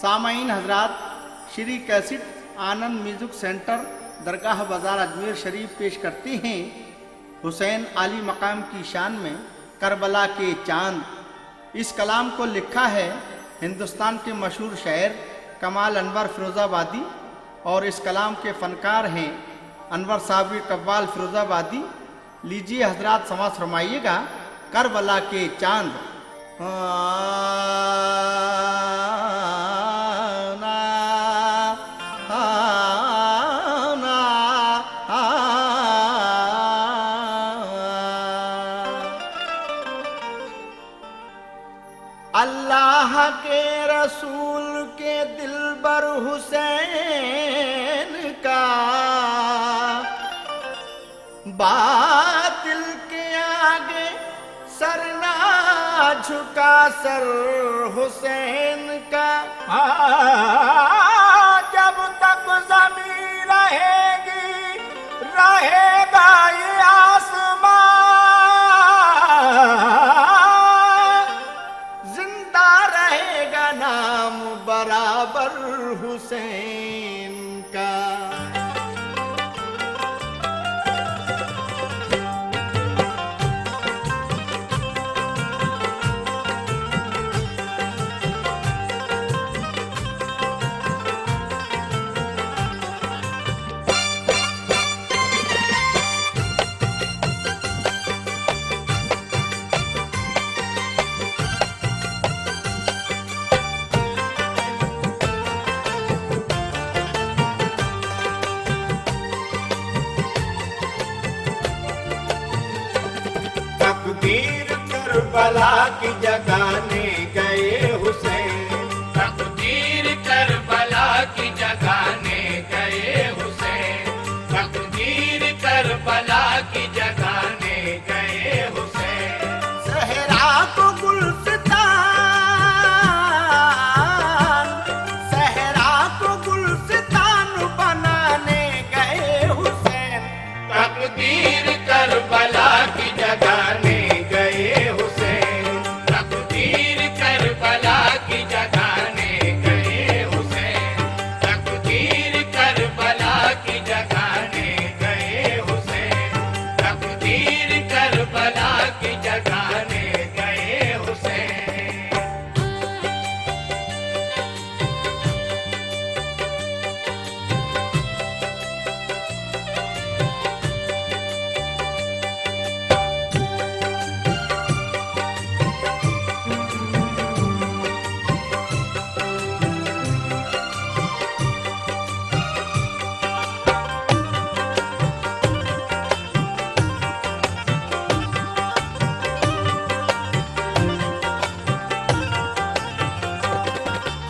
सामाईन हजरात, श्री कैसेट आनंद music centre दरगाह बाजार अजमेर शरीफ पेश करते हैं हुसैन आली मकाम की शान में करबला के चांद। इस कलाम को लिखा है हिंदुस्तान के मशहूर शायर कमाल अनवर फिरोज़ाबादी और इस कलाम के फनकार हैं अनवर साबरी कव्वाल फिरोज़ाबादी। लीजिए हजरात समाज फरमाइएगा करबला के चांद। अल्लाह के रसूल के दिलबर हुसैन का बातिल के आगे सर ना झुका सर हुसैन का। जब तक ज़मीन रहेगी रहेगा ये आसमां, जिंदा रहेगा नाम बराबर हुसैन का। तकदीर करबला की जगाने गए हुसैन, तकदीर करबला की जगाने गए हुसैन, तकदीर करबला की जगाने गए हुसैन। सहरा को गुलसितान, सहरा को गुलसितान बनाने गए हुसैन। तकदीर करबला की जगाने गए हुसैन, तकदीर करबला की जगाने गए हुसैन, तकदीर करबला की जगाने गए हुसैन, तकदीर करबला की जगाने गए हुसैन।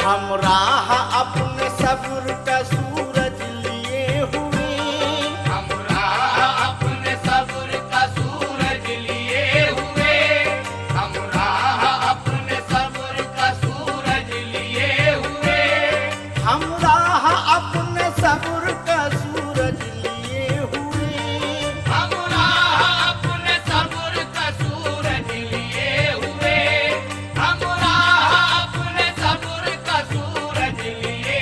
हम राह अपने सब्र का सूरज लिए हुए, हम राह अपने सब्र का सूरज लिए हुए, हम राह अपने सब्र का सूरज लिए हुए, हम राह अपने सब्र का सूरज लिए हुए। हम राह अपने सब्र का सूरज लिए हुए, हम राह अपने सब्र का सूरज लिए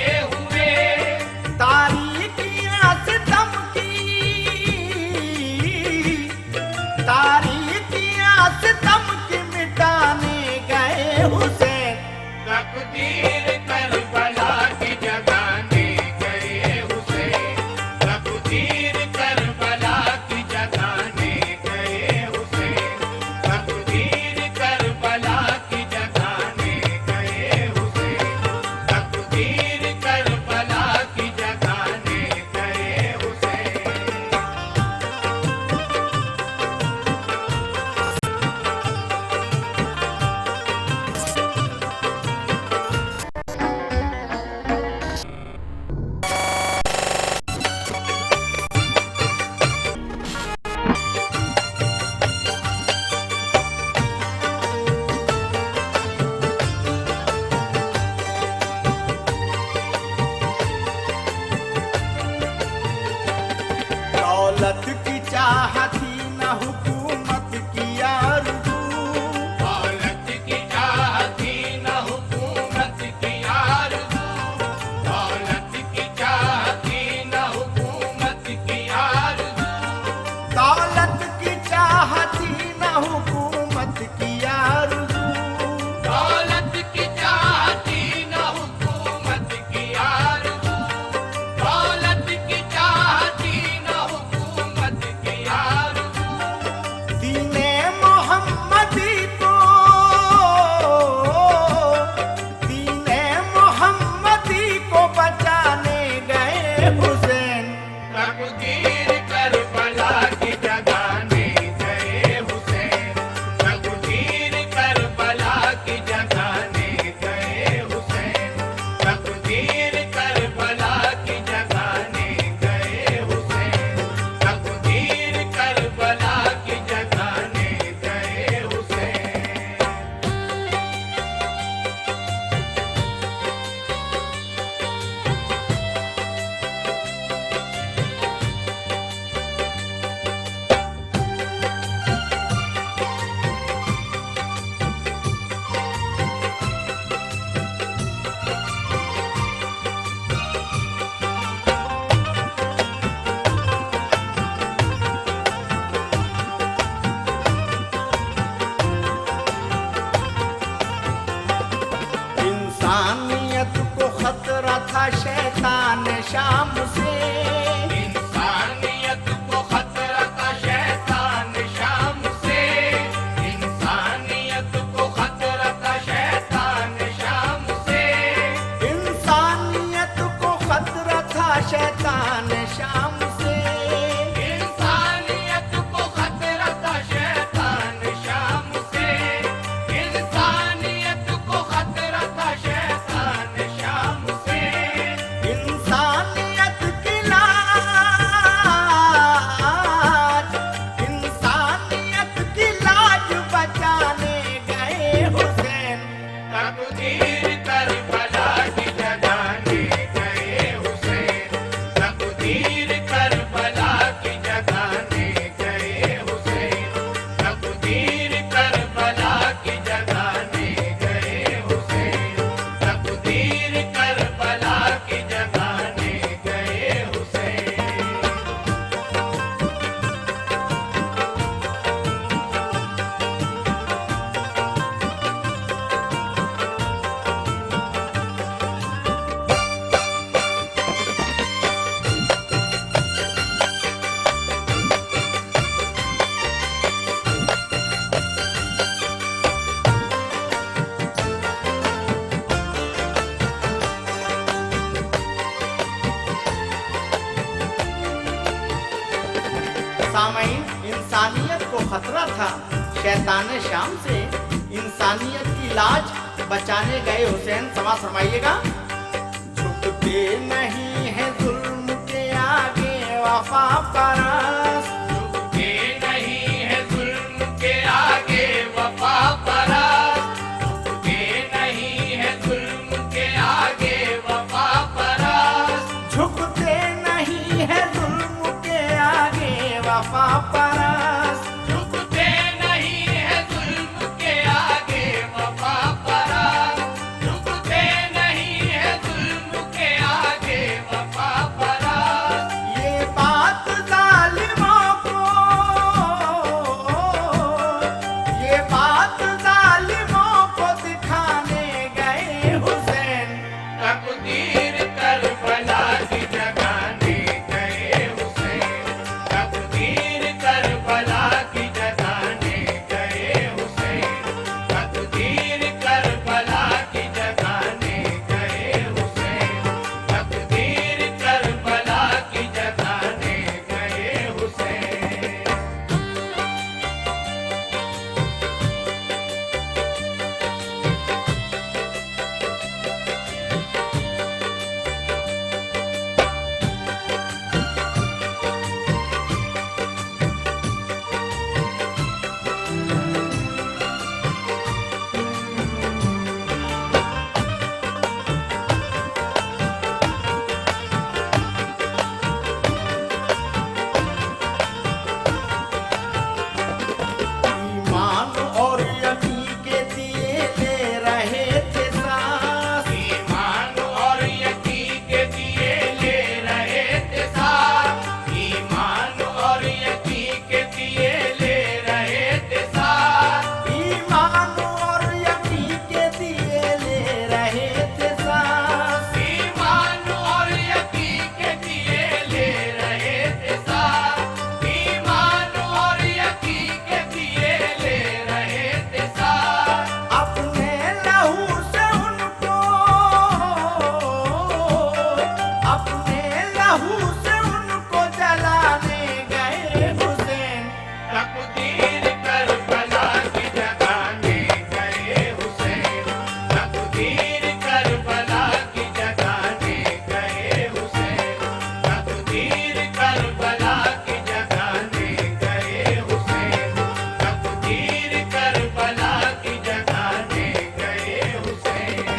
था शैतान शाम से। इंसानियत को खतरा था शैतान शाम से। इंसानियत को खतरा था शैतान शाम से। इंसानियत को खतरा था शैतान शाम से। इंसानियत को खतरा था शैतान शाम से। इंसानियत को खतरा था शैतान शाम से। इंसानियत की लाज बचाने गए हुसैन। तकदीर करबला की जगाने गए हुसैन। तकदीर करबला की जगाने गए हुसैन। तकदीर करबला की जगाने गए हुसैन। तकदीर करबला की जगाने गए हुसैन। सामईन, इंसानियत को खतरा था शैतान शाम से। इंसानियत की लाज बचाने गए हुसैन। समाज फरमाइएगा। झुकते नहीं है जुल्म के आगे वफा परस्त। झुकते नहीं है जुल्म के आगे वफा परस्त। झुकते नहीं है जुल्म के आगे वफा परस्त। झुकते नहीं है जुल्म के आगे वफा परस्त। झुकते नहीं है जुल्म के आगे वफा परस्त। झुकते नहीं है जुल्म के आगे वफा परस्त। ये बात जालिमों को, ये बात जालिमों को दिखाने गए हुसैन। तकदीर करबला की जगाने गए हुसैन। तकदीर करबला की जगाने गए हुसैन। तकदीर करबला की जगाने गए हुसैन। तकदीर करबला की जगाने गए हुसैन। ईमान और यकीन के दिए ले रहे थे सांस। ईमान और यकीन के दिए ले रहे थे साथ। ईमान और यकीन के दिए ले रहे थे साथ। ईमान और यकीन के दिए ले रहे थे सांस। ईमान और यकीन के दिए ले रहे थे साथ। ईमान और यकीन के दिए ले रहे थे साथ। अपने लहू से उनको, अपने लहू से उनको जलाने गए हुसैन। तकदीर करबला की जगाने गए हुसैन। तकदीर करबला की जगाने गए हुसैन। तकदीर करबला की जगाने गए हुसैन। तकदीर करबला की जगाने गए हुसैन।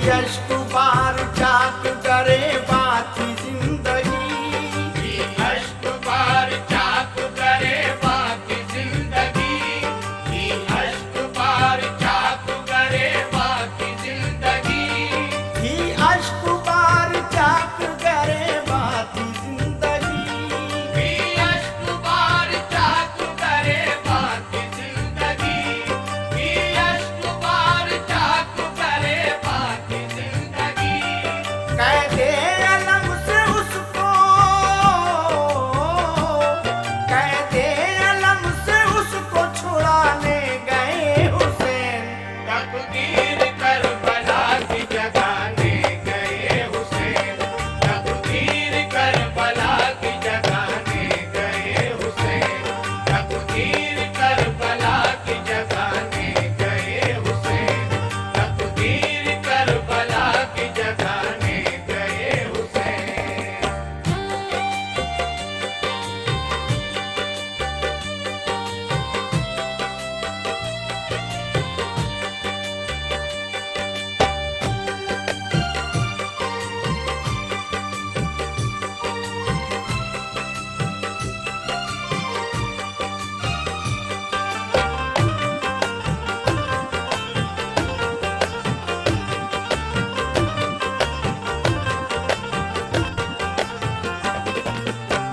अश्क बार चाक करे बाकी जिंदगी, अश्क बार चाक करे बाकी जिंदगी, अश्क बार चाक करे बाकी जिंदगी, ही अश्क बार चाक करे बाकी जिंदगी, अश्क बार चाक करे बाकी जिंदगी, अश्क बार चाक करे बाकी जिंदगी। कह दे अलम से उसको, कह दे अलम से उसको छुड़ाने गए हुसैन, तकदीर करबला की जगाने गए हुसैन, तकदीर करबला की जगाने गए हुसैन, तकदीर करबला की जगाने गए हुसैन, तकदीर करबला की जगाने गए हुसैन।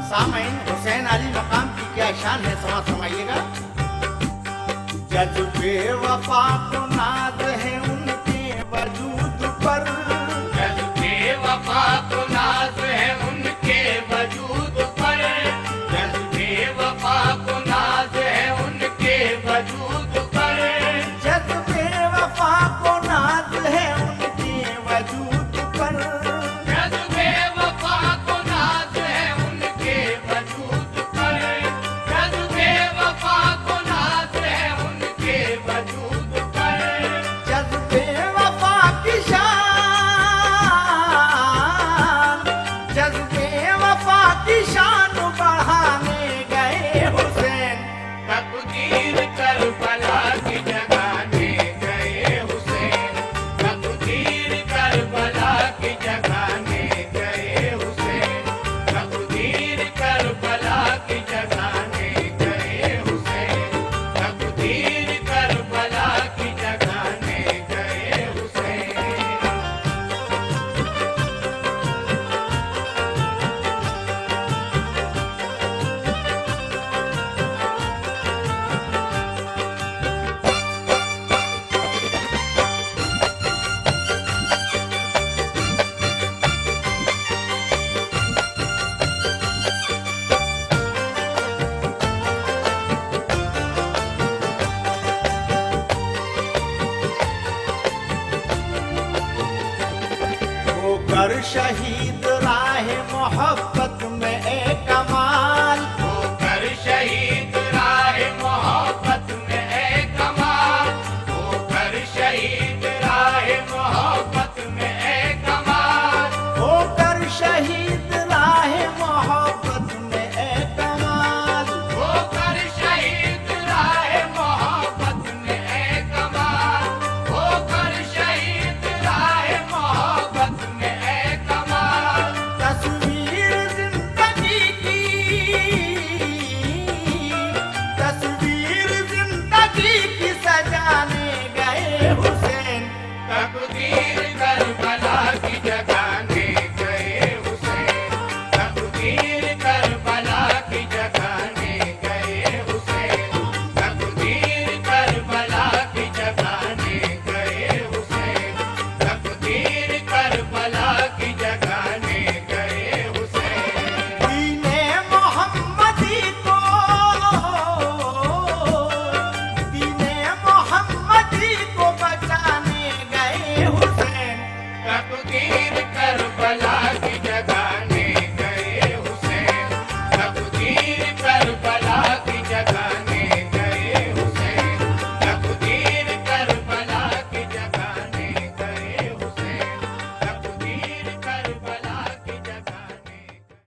सामईन हुसैन अली मकाम की क्या शान है, समाज समाइएगा। जज्बे वफा को नाज है उनके वजूद पर, जज्बे वफा को नाज है उनके वजूद पर, जज्बे वफा को नाज है उनके वजूद पर, जज्बे वफा को नाज है उनके वजूद पर, जज्बे वफा को नाज है उनके वजूद पर, जज्बे वफा को नाज है उनके वजूद पर। जज्बे वफा की शान, जज्बे वफा की शान बढ़ाने गए हुसैन, तकदीर करबला की जगाने गए हुसैन, तकदीर करबला की जगाने गए हुसैन, तकदीर करबला की जगाने गए हुसैन, तकदीर करबला की जगाने गए हुसैन। होकर शहीद